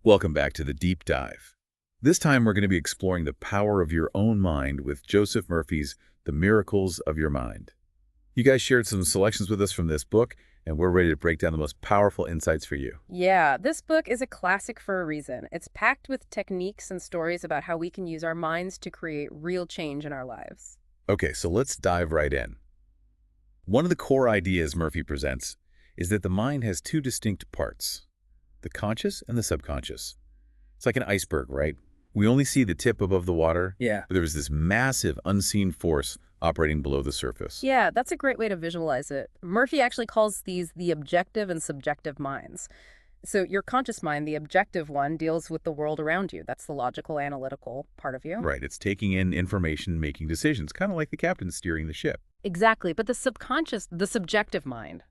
Welcome back to the Deep Dive. This time we're going to be exploring the power of your own mind with Joseph Murphy's The Miracles of Your Mind. You guys shared some selections with us from this book, and we're ready to break down the most powerful insights for you. Yeah, this book is a classic for a reason. It's packed with techniques and stories about how we can use our minds to create real change in our lives. Okay, so let's dive right in. One of the core ideas Murphy presents is that the mind has two distinct parts, the conscious and the subconscious. It's like an iceberg, right? We only see the tip above the water, Yeah. but there's this massive unseen force operating below the surface. Yeah, that's a great way to visualize it. Murphy actually calls these the objective and subjective minds. So your conscious mind, the objective one, deals with the world around you. That's the logical, analytical part of you. Right, it's taking in information, making decisions, kind of like the captain steering the ship. Exactly. But the subconscious, the subjective mind,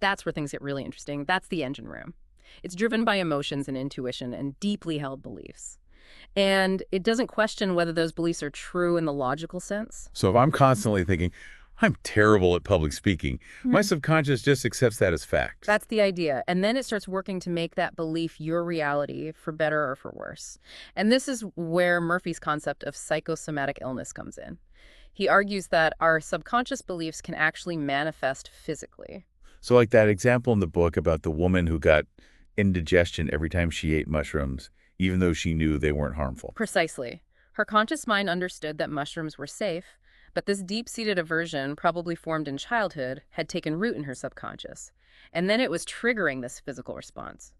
that's where things get really interesting. That's the engine room. It's driven by emotions and intuition and deeply held beliefs. And it doesn't question whether those beliefs are true in the logical sense. So if I'm constantly thinking, I'm terrible at public speaking, my subconscious just accepts that as fact. That's the idea. And then it starts working to make that belief your reality, for better or for worse. And this is where Murphy's concept of psychosomatic illness comes in. He argues that our subconscious beliefs can actually manifest physically. So like that example in the book about the woman who got indigestion every time she ate mushrooms, even though she knew they weren't harmful. Precisely. Her conscious mind understood that mushrooms were safe, but this deep-seated aversion, probably formed in childhood, had taken root in her subconscious. And then it was triggering this physical response.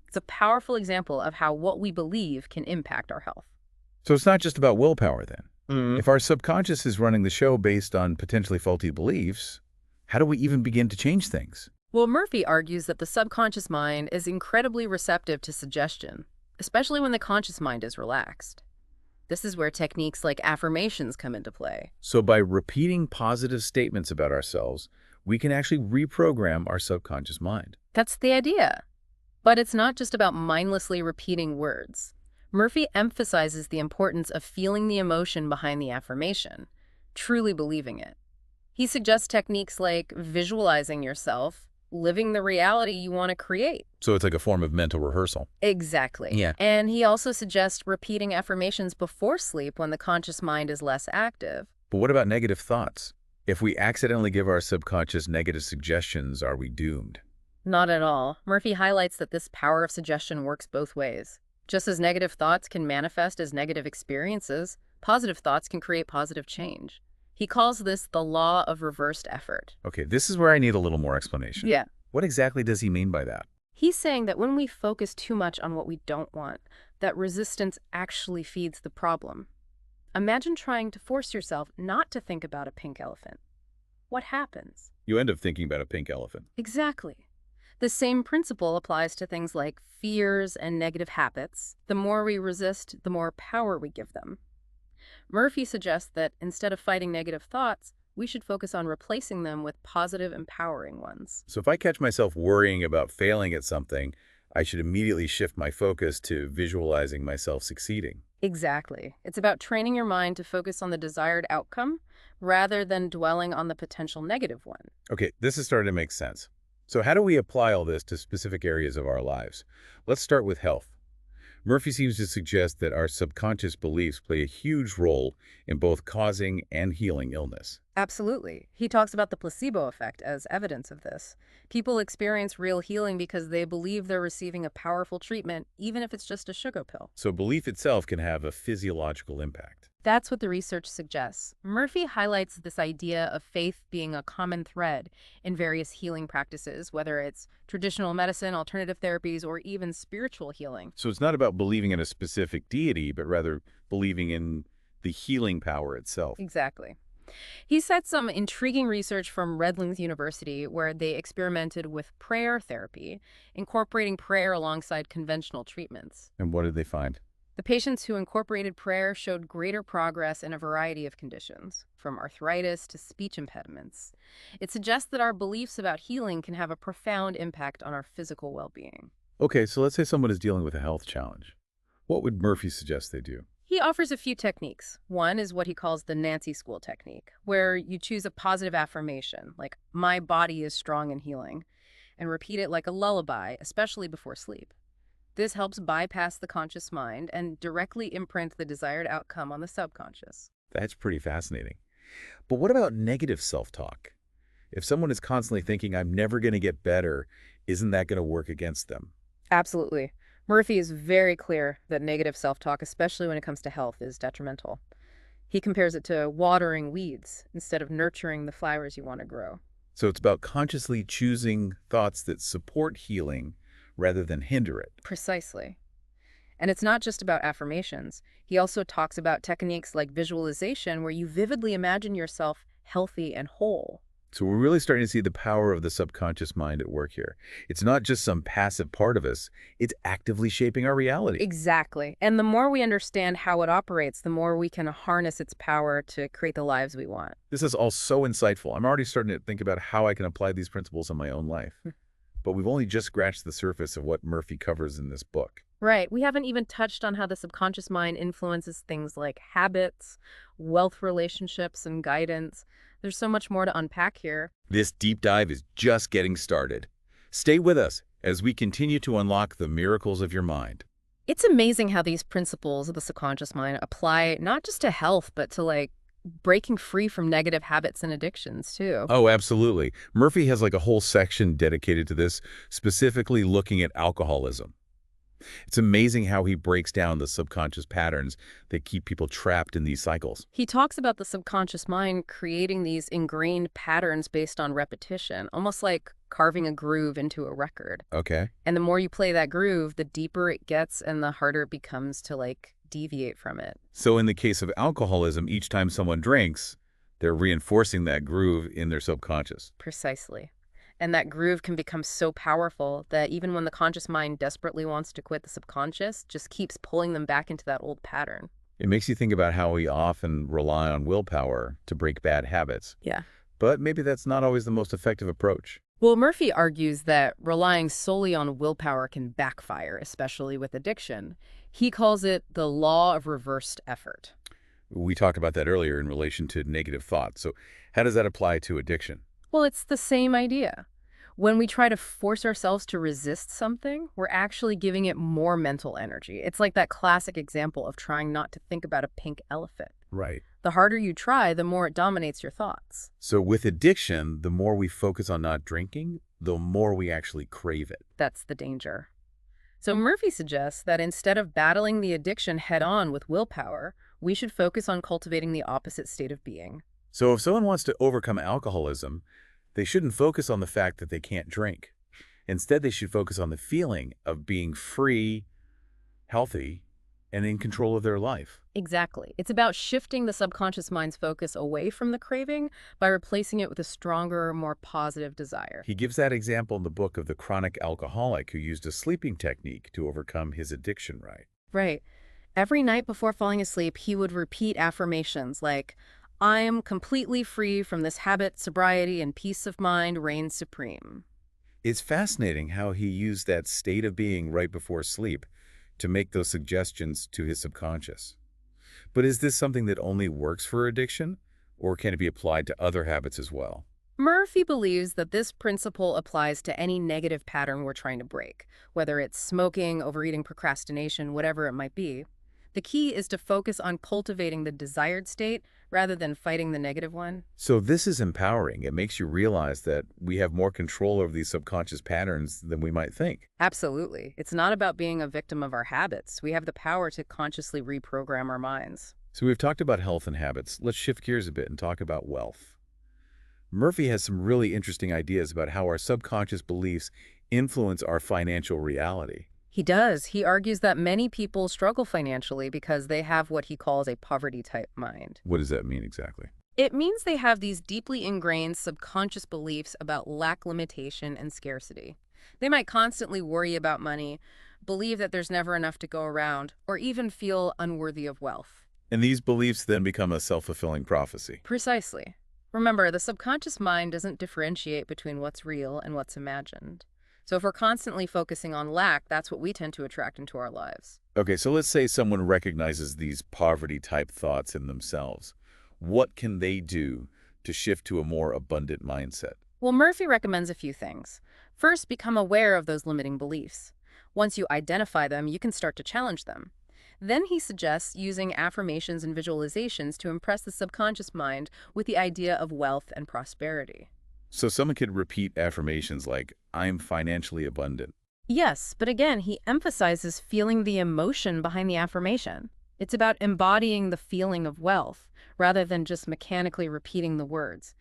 It's a powerful example of how what we believe can impact our health. So it's not just about willpower then. If our subconscious is running the show based on potentially faulty beliefs, how do we even begin to change things? Well, Murphy argues that the subconscious mind is incredibly receptive to suggestion, especially when the conscious mind is relaxed. This is where techniques like affirmations come into play. So by repeating positive statements about ourselves, we can actually reprogram our subconscious mind. That's the idea. But it's not just about mindlessly repeating words. Murphy emphasizes the importance of feeling the emotion behind the affirmation, truly believing it. He suggests techniques like visualizing yourself, living the reality you want to create. So it's like a form of mental rehearsal. Exactly. Yeah. And he also suggests repeating affirmations before sleep when the conscious mind is less active. But what about negative thoughts? If we accidentally give our subconscious negative suggestions, are we doomed? Not at all. Murphy highlights that this power of suggestion works both ways. Just as negative thoughts can manifest as negative experiences, positive thoughts can create positive change. He calls this the law of reversed effort. Okay, this is where I need a little more explanation. Yeah. What exactly does he mean by that? He's saying that when we focus too much on what we don't want, that resistance actually feeds the problem. Imagine trying to force yourself not to think about a pink elephant. What happens? You end up thinking about a pink elephant. Exactly. The same principle applies to things like fears and negative habits. The more we resist, the more power we give them. Murphy suggests that instead of fighting negative thoughts, we should focus on replacing them with positive, empowering ones. So if I catch myself worrying about failing at something, I should immediately shift my focus to visualizing myself succeeding. Exactly. It's about training your mind to focus on the desired outcome rather than dwelling on the potential negative one. Okay, this is starting to make sense. So how do we apply all this to specific areas of our lives? Let's start with health. Murphy seems to suggest that our subconscious beliefs play a huge role in both causing and healing illness. Absolutely. He talks about the placebo effect as evidence of this. People experience real healing because they believe they're receiving a powerful treatment, even if it's just a sugar pill. So belief itself can have a physiological impact. That's what the research suggests. Murphy highlights this idea of faith being a common thread in various healing practices, whether it's traditional medicine, alternative therapies, or even spiritual healing. So it's not about believing in a specific deity, but rather believing in the healing power itself. Exactly. He cites some intriguing research from Redlands University where they experimented with prayer therapy, incorporating prayer alongside conventional treatments. And what did they find? The patients who incorporated prayer showed greater progress in a variety of conditions, from arthritis to speech impediments. It suggests that our beliefs about healing can have a profound impact on our physical well-being. Okay, so let's say someone is dealing with a health challenge. What would Murphy suggest they do? He offers a few techniques. One is what he calls the Nancy School technique, where you choose a positive affirmation, like, "My body is strong and healing," and repeat it like a lullaby, especially before sleep. This helps bypass the conscious mind and directly imprint the desired outcome on the subconscious. That's pretty fascinating. But what about negative self-talk? If someone is constantly thinking, I'm never going to get better, isn't that going to work against them? Absolutely. Murphy is very clear that negative self-talk, especially when it comes to health, is detrimental. He compares it to watering weeds instead of nurturing the flowers you want to grow. So it's about consciously choosing thoughts that support healing rather than hinder it. Precisely. And it's not just about affirmations. He also talks about techniques like visualization, where you vividly imagine yourself healthy and whole. So we're really starting to see the power of the subconscious mind at work here. It's not just some passive part of us, it's actively shaping our reality. Exactly. And the more we understand how it operates, the more we can harness its power to create the lives we want. This is all so insightful. I'm already starting to think about how I can apply these principles in my own life. But we've only just scratched the surface of what Murphy covers in this book. Right. We haven't even touched on how the subconscious mind influences things like habits, wealth relationships, and guidance. There's so much more to unpack here. This deep dive is just getting started. Stay with us as we continue to unlock the miracles of your mind. It's amazing how these principles of the subconscious mind apply not just to health, but to breaking free from negative habits and addictions too. Oh, absolutely. Murphy has like a whole section dedicated to this, specifically looking at alcoholism. It's amazing how he breaks down the subconscious patterns that keep people trapped in these cycles. He talks about the subconscious mind creating these ingrained patterns based on repetition, almost like carving a groove into a record. Okay. And the more you play that groove, the deeper it gets and the harder it becomes to deviate from it. So in the case of alcoholism, each time someone drinks, they're reinforcing that groove in their subconscious. Precisely. And that groove can become so powerful that even when the conscious mind desperately wants to quit, the subconscious just keeps pulling them back into that old pattern. It makes you think about how we often rely on willpower to break bad habits. Yeah. But maybe that's not always the most effective approach. Well, Murphy argues that relying solely on willpower can backfire, especially with addiction. He calls it the law of reversed effort. We talked about that earlier in relation to negative thoughts. So how does that apply to addiction? Well, it's the same idea. When we try to force ourselves to resist something, we're actually giving it more mental energy. It's like that classic example of trying not to think about a pink elephant. Right. The harder you try, the more it dominates your thoughts. So with addiction, the more we focus on not drinking, the more we actually crave it. That's the danger. So Murphy suggests that instead of battling the addiction head-on with willpower, we should focus on cultivating the opposite state of being. So if someone wants to overcome alcoholism, they shouldn't focus on the fact that they can't drink. Instead, they should focus on the feeling of being free, healthy, and in control of their life. Exactly. It's about shifting the subconscious mind's focus away from the craving by replacing it with a stronger, more positive desire. He gives that example in the book of the chronic alcoholic who used a sleeping technique to overcome his addiction, right? Right. Every night before falling asleep, he would repeat affirmations like, I am completely free from this habit, sobriety, and peace of mind reigns supreme. It's fascinating how he used that state of being right before sleep to make those suggestions to his subconscious. But is this something that only works for addiction, or can it be applied to other habits as well? Murphy believes that this principle applies to any negative pattern we're trying to break, whether it's smoking, overeating, procrastination, whatever it might be. The key is to focus on cultivating the desired state rather than fighting the negative one. So this is empowering. It makes you realize that we have more control over these subconscious patterns than we might think. Absolutely. It's not about being a victim of our habits. We have the power to consciously reprogram our minds. So we've talked about health and habits. Let's shift gears a bit and talk about wealth. Murphy has some really interesting ideas about how our subconscious beliefs influence our financial reality. He does. He argues that many people struggle financially because they have what he calls a poverty-type mind. What does that mean exactly? It means they have these deeply ingrained subconscious beliefs about lack, limitation, and scarcity. They might constantly worry about money, believe that there's never enough to go around, or even feel unworthy of wealth. And these beliefs then become a self-fulfilling prophecy. Precisely. Remember, the subconscious mind doesn't differentiate between what's real and what's imagined. So if we're constantly focusing on lack, that's what we tend to attract into our lives. Okay, so let's say someone recognizes these poverty-type thoughts in themselves. What can they do to shift to a more abundant mindset? Well, Murphy recommends a few things. First, become aware of those limiting beliefs. Once you identify them, you can start to challenge them. Then he suggests using affirmations and visualizations to impress the subconscious mind with the idea of wealth and prosperity. So someone could repeat affirmations like, I'm financially abundant. Yes, but again, he emphasizes feeling the emotion behind the affirmation. It's about embodying the feeling of wealth, rather than just mechanically repeating the words.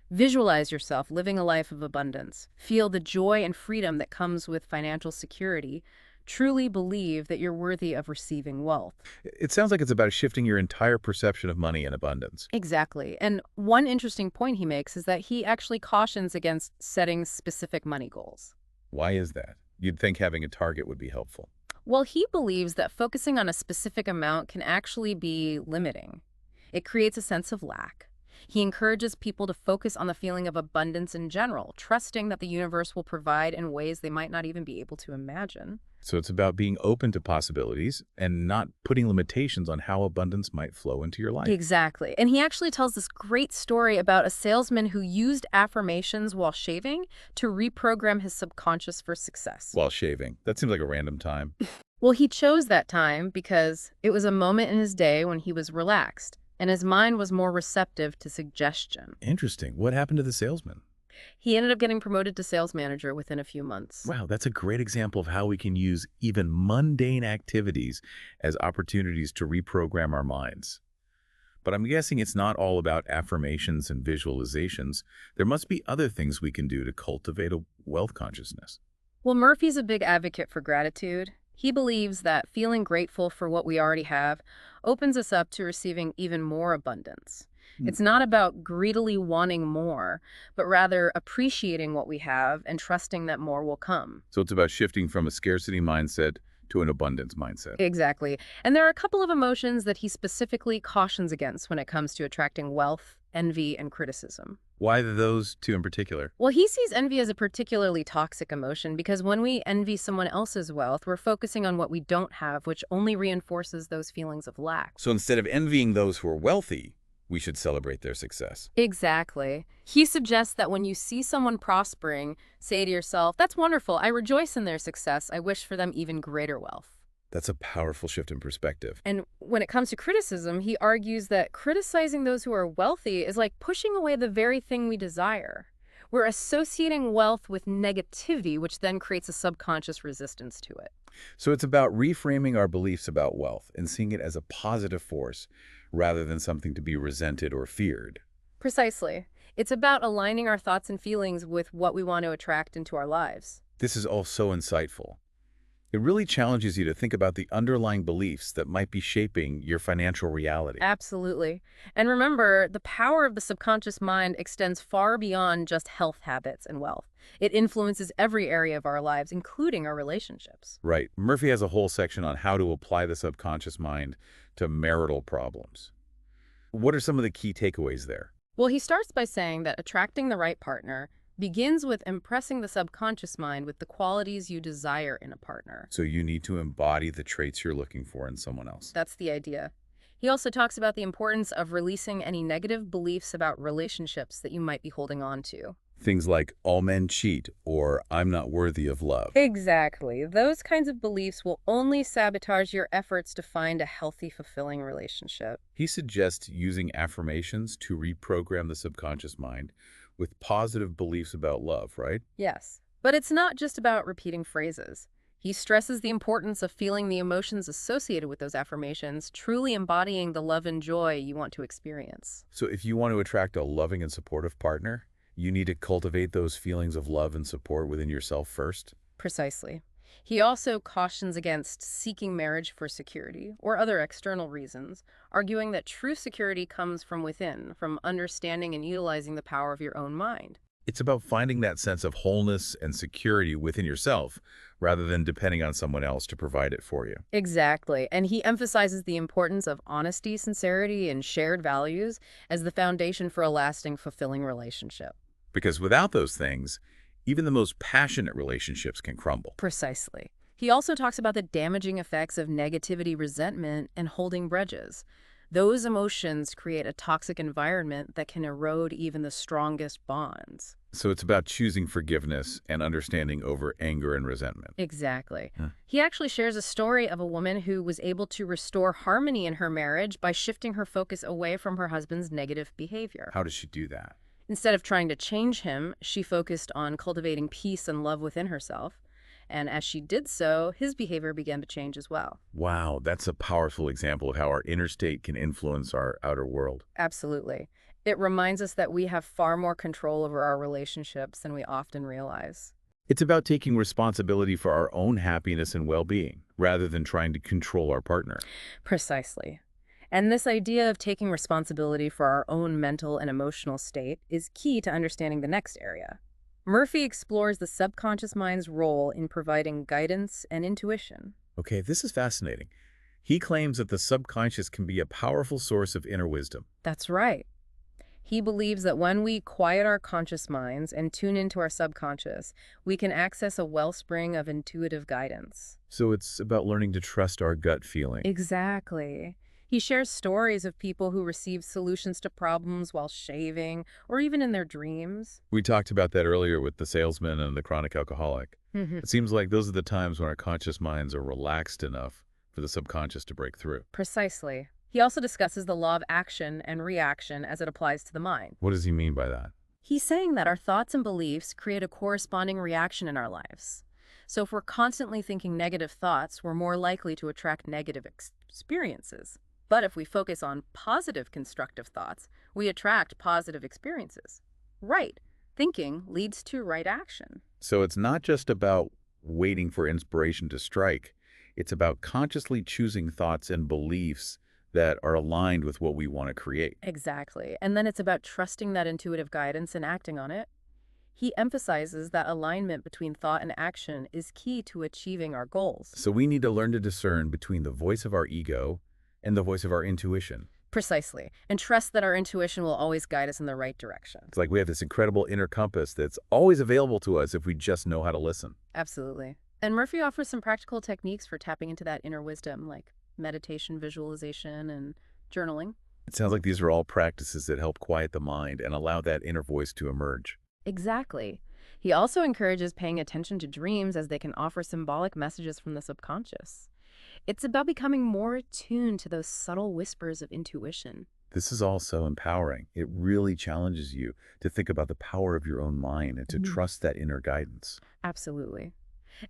Visualize yourself living a life of abundance. Feel the joy and freedom that comes with financial security. Truly believe that you're worthy of receiving wealth. It sounds like it's about shifting your entire perception of money and abundance. Exactly. And one interesting point he makes is that he actually cautions against setting specific money goals. Why is that? You'd think having a target would be helpful. Well, he believes that focusing on a specific amount can actually be limiting. It creates a sense of lack. He encourages people to focus on the feeling of abundance in general, trusting that the universe will provide in ways they might not even be able to imagine. So it's about being open to possibilities and not putting limitations on how abundance might flow into your life. Exactly. And he actually tells this great story about a salesman who used affirmations while shaving to reprogram his subconscious for success. While shaving. That seems like a random time. Well, he chose that time because it was a moment in his day when he was relaxed, and his mind was more receptive to suggestion. Interesting. What happened to the salesman? He ended up getting promoted to sales manager within a few months. Wow, that's a great example of how we can use even mundane activities as opportunities to reprogram our minds. But I'm guessing it's not all about affirmations and visualizations. There must be other things we can do to cultivate a wealth consciousness. Well, Murphy's a big advocate for gratitude. He believes that feeling grateful for what we already have opens us up to receiving even more abundance. It's not about greedily wanting more, but rather appreciating what we have and trusting that more will come. So it's about shifting from a scarcity mindset to an abundance mindset. Exactly. And there are a couple of emotions that he specifically cautions against when it comes to attracting wealth, envy, and criticism. Why those two in particular? Well, he sees envy as a particularly toxic emotion because when we envy someone else's wealth, we're focusing on what we don't have, which only reinforces those feelings of lack. So instead of envying those who are wealthy, we should celebrate their success. Exactly. He suggests that when you see someone prospering, say to yourself, that's wonderful. I rejoice in their success. I wish for them even greater wealth. That's a powerful shift in perspective. And when it comes to criticism, he argues that criticizing those who are wealthy is like pushing away the very thing we desire. We're associating wealth with negativity, which then creates a subconscious resistance to it. So it's about reframing our beliefs about wealth and seeing it as a positive force rather than something to be resented or feared. Precisely. It's about aligning our thoughts and feelings with what we want to attract into our lives. This is all so insightful. It really challenges you to think about the underlying beliefs that might be shaping your financial reality. Absolutely. And remember, the power of the subconscious mind extends far beyond just health habits and wealth. It influences every area of our lives, including our relationships. Right. Murphy has a whole section on how to apply the subconscious mind to marital problems. What are some of the key takeaways there? Well, he starts by saying that attracting the right partner begins with impressing the subconscious mind with the qualities you desire in a partner. So you need to embody the traits you're looking for in someone else. That's the idea. He also talks about the importance of releasing any negative beliefs about relationships that you might be holding on to. Things like all men cheat or I'm not worthy of love. Exactly. Those kinds of beliefs will only sabotage your efforts to find a healthy, fulfilling relationship. He suggests using affirmations to reprogram the subconscious mind with positive beliefs about love, right? Yes. But it's not just about repeating phrases. He stresses the importance of feeling the emotions associated with those affirmations, truly embodying the love and joy you want to experience. So if you want to attract a loving and supportive partner, you need to cultivate those feelings of love and support within yourself first. Precisely. He also cautions against seeking marriage for security or other external reasons, arguing that true security comes from within, from understanding and utilizing the power of your own mind. It's about finding that sense of wholeness and security within yourself rather than depending on someone else to provide it for you. Exactly. And he emphasizes the importance of honesty, sincerity, and shared values as the foundation for a lasting, fulfilling relationship. Because without those things, even the most passionate relationships can crumble. Precisely. He also talks about the damaging effects of negativity, resentment, and holding grudges. Those emotions create a toxic environment that can erode even the strongest bonds. So it's about choosing forgiveness and understanding over anger and resentment. Exactly. Huh. He actually shares a story of a woman who was able to restore harmony in her marriage by shifting her focus away from her husband's negative behavior. How does she do that? Instead of trying to change him, she focused on cultivating peace and love within herself. And as she did so, his behavior began to change as well. Wow, that's a powerful example of how our inner state can influence our outer world. Absolutely. It reminds us that we have far more control over our relationships than we often realize. It's about taking responsibility for our own happiness and well-being, rather than trying to control our partner. Precisely. And this idea of taking responsibility for our own mental and emotional state is key to understanding the next area. Murphy explores the subconscious mind's role in providing guidance and intuition. Okay, this is fascinating. He claims that the subconscious can be a powerful source of inner wisdom. That's right. He believes that when we quiet our conscious minds and tune into our subconscious, we can access a wellspring of intuitive guidance. So it's about learning to trust our gut feeling. Exactly. He shares stories of people who received solutions to problems while shaving or even in their dreams. We talked about that earlier with the salesman and the chronic alcoholic. It seems like those are the times when our conscious minds are relaxed enough for the subconscious to break through. Precisely. He also discusses the law of action and reaction as it applies to the mind. What does he mean by that? He's saying that our thoughts and beliefs create a corresponding reaction in our lives. So if we're constantly thinking negative thoughts, we're more likely to attract negative experiences. But if we focus on positive constructive thoughts, we attract positive experiences. Right thinking leads to right action. So it's not just about waiting for inspiration to strike. It's about consciously choosing thoughts and beliefs that are aligned with what we want to create. Exactly. And then it's about trusting that intuitive guidance and acting on it. He emphasizes that alignment between thought and action is key to achieving our goals. So we need to learn to discern between the voice of our ego and the voice of our intuition. Precisely. And trust that our intuition will always guide us in the right direction. It's like we have this incredible inner compass that's always available to us if we just know how to listen. Absolutely. And Murphy offers some practical techniques for tapping into that inner wisdom, like meditation, visualization, and journaling. It sounds like these are all practices that help quiet the mind and allow that inner voice to emerge. Exactly. He also encourages paying attention to dreams as they can offer symbolic messages from the subconscious. It's about becoming more attuned to those subtle whispers of intuition. This is all so empowering. It really challenges you to think about the power of your own mind and to trust that inner guidance. Absolutely.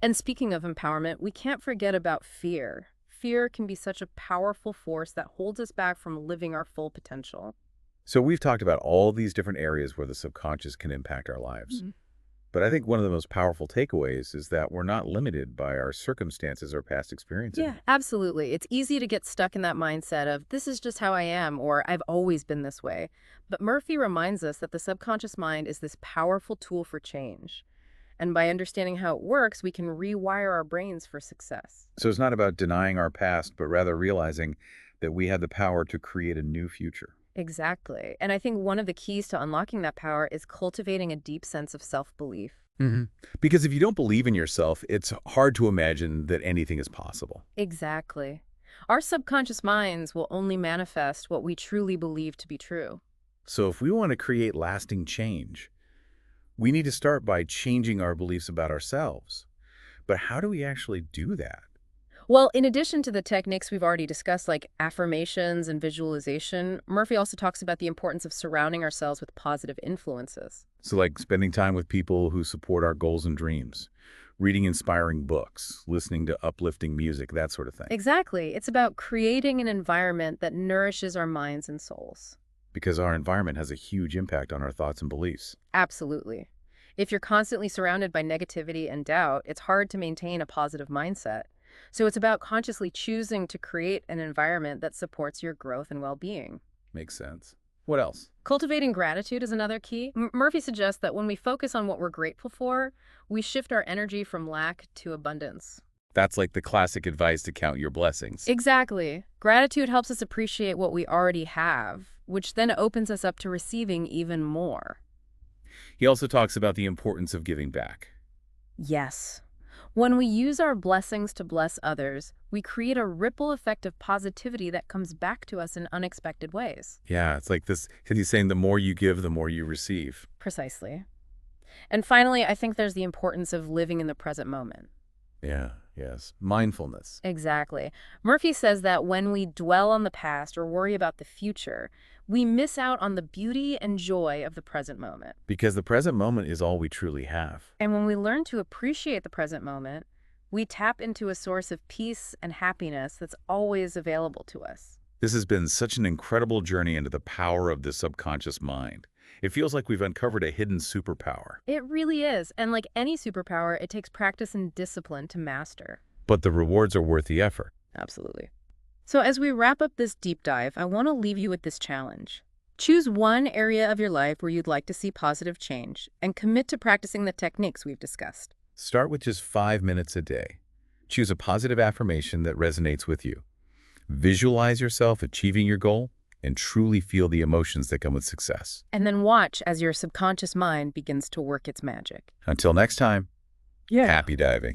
And speaking of empowerment, we can't forget about fear. Fear can be such a powerful force that holds us back from living our full potential. So we've talked about all these different areas where the subconscious can impact our lives. But I think one of the most powerful takeaways is that we're not limited by our circumstances or past experiences. Yeah, absolutely. It's easy to get stuck in that mindset of, this is just how I am, or I've always been this way. But Murphy reminds us that the subconscious mind is this powerful tool for change. And by understanding how it works, we can rewire our brains for success. So it's not about denying our past, but rather realizing that we have the power to create a new future. Exactly. And I think one of the keys to unlocking that power is cultivating a deep sense of self-belief. Because if you don't believe in yourself, it's hard to imagine that anything is possible. Exactly. Our subconscious minds will only manifest what we truly believe to be true. So if we want to create lasting change, we need to start by changing our beliefs about ourselves. But how do we actually do that? Well, in addition to the techniques we've already discussed, like affirmations and visualization, Murphy also talks about the importance of surrounding ourselves with positive influences. So like spending time with people who support our goals and dreams, reading inspiring books, listening to uplifting music, that sort of thing. Exactly. It's about creating an environment that nourishes our minds and souls. Because our environment has a huge impact on our thoughts and beliefs. Absolutely. If you're constantly surrounded by negativity and doubt, it's hard to maintain a positive mindset. So it's about consciously choosing to create an environment that supports your growth and well-being. Makes sense. What else? Cultivating gratitude is another key. Murphy suggests that when we focus on what we're grateful for, we shift our energy from lack to abundance. That's like the classic advice to count your blessings. Exactly. Gratitude helps us appreciate what we already have, which then opens us up to receiving even more. He also talks about the importance of giving back. Yes. When we use our blessings to bless others, we create a ripple effect of positivity that comes back to us in unexpected ways. Yeah, it's like this, he's saying the more you give, the more you receive. Precisely. And finally, I think there's the importance of living in the present moment. Yeah, yes. Mindfulness. Exactly. Murphy says that when we dwell on the past or worry about the future, we miss out on the beauty and joy of the present moment. Because the present moment is all we truly have. And when we learn to appreciate the present moment, we tap into a source of peace and happiness that's always available to us. This has been such an incredible journey into the power of the subconscious mind. It feels like we've uncovered a hidden superpower. It really is. And like any superpower, it takes practice and discipline to master. But the rewards are worth the effort. Absolutely. So as we wrap up this deep dive, I want to leave you with this challenge. Choose one area of your life where you'd like to see positive change and commit to practicing the techniques we've discussed. Start with just 5 minutes a day. Choose a positive affirmation that resonates with you. Visualize yourself achieving your goal and truly feel the emotions that come with success. And then watch as your subconscious mind begins to work its magic. Until next time, Yeah. happy diving.